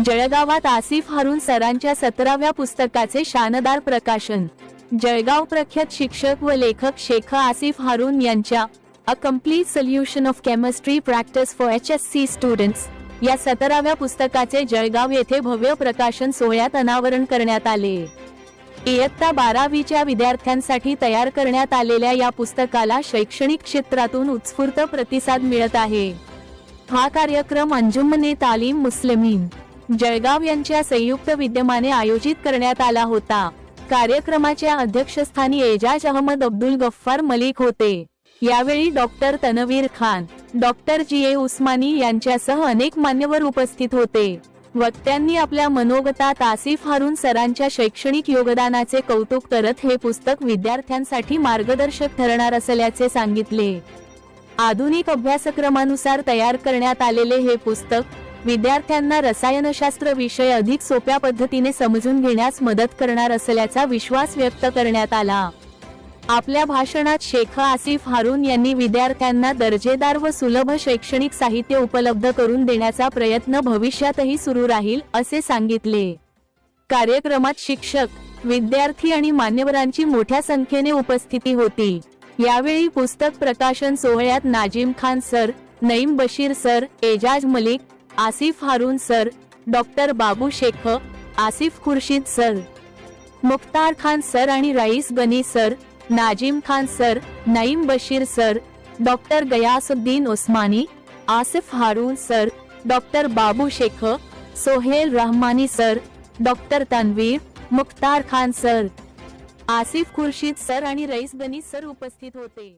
जळगावात आसिफ हारून सरांच्या 17व्या पुस्तकाचे शानदार प्रकाशन। जळगाव प्रख्यात शिक्षक व लेखक शेख आसिफ हारून यांच्या a complete solution of chemistry practice for HSC students या 17व्या पुस्तकाचे जळगाव येथे भव्य प्रकाशन सोहळ्यात अनावरण करण्यात आले। इयत्ता 12वीच्या विद्यार्थ्यांसाठी तयार करण्यात आलेल्या या पुस्तकाला शैक्षणिक क्षेत्रातून उत्स्फूर्त प्रतिसाद मिळत आहे। हा कार्यक्रम अंजुमने तालीम मुस्लिमीन जळगाव यांच्या संयुक्त विद्यमाने आयोजित करण्यात आला होता। कार्यक्रमाच्या अध्यक्षस्थानी एजाज अहमद अब्दुल गफ्फार मलिक होते। यावेळी doctor Tanveer Khan, doctor GA Usmani यांच्यासह अनेक मान्यवर उपस्थित होते। वक्त्यांनी आपल्या मनोगतात आसिफ हारून सरांच्या शैक्षणिक योगदानाचे कौतुक करत हे पुस्तक विद्यार्थ्यांसाठी मार्गदर्शक ठरणार असल्याचे सांगितले। आधुनिक अभ्यासक्रमानुसार तयार करण्यात आलेले हे पुस्तक विद्यार्थ्यांना रसायनशास्त्र विषय अधिक सोप्या पद्धतीने समजून घेण्यास मदत करणार असल्याचा विश्वास व्यक्त करण्यात आला। आपल्या भाषणात शेख आसिफ हारून यांनी विद्यार्थ्यांना दर्जेदार व सुलभ शैक्षणिक साहित्य उपलब्ध करून देण्याचा प्रयत्न भविष्यातही सुरू राहील असे सांगितले। कार्यक्रमात शिक्षक, विद्यार्थी आणि मान्यवरांची मोठ्या संख्येने उपस्थिती होती। यावेळी पुस्तक प्रकाशन सोहळ्यात Nazim Khan sir, Naeem Bashir sir, Ejaz Malik, Asif Haroon sir, doctor Babu Shaikh, Asif Khurshid sir, Mukhtar Khan sir आणि Rais Gani sir, Nazim Khan sir, Naeem Bashir sir, doctor Ghiasuddin Usmani, Asif Haroon sir, doctor Babu Shaikh, Sohail Rahmani sir, doctor Tanveer, Mukhtar Khan sir, Asif Khurshid sir आणि रईस गनी सर उपस्थित होते।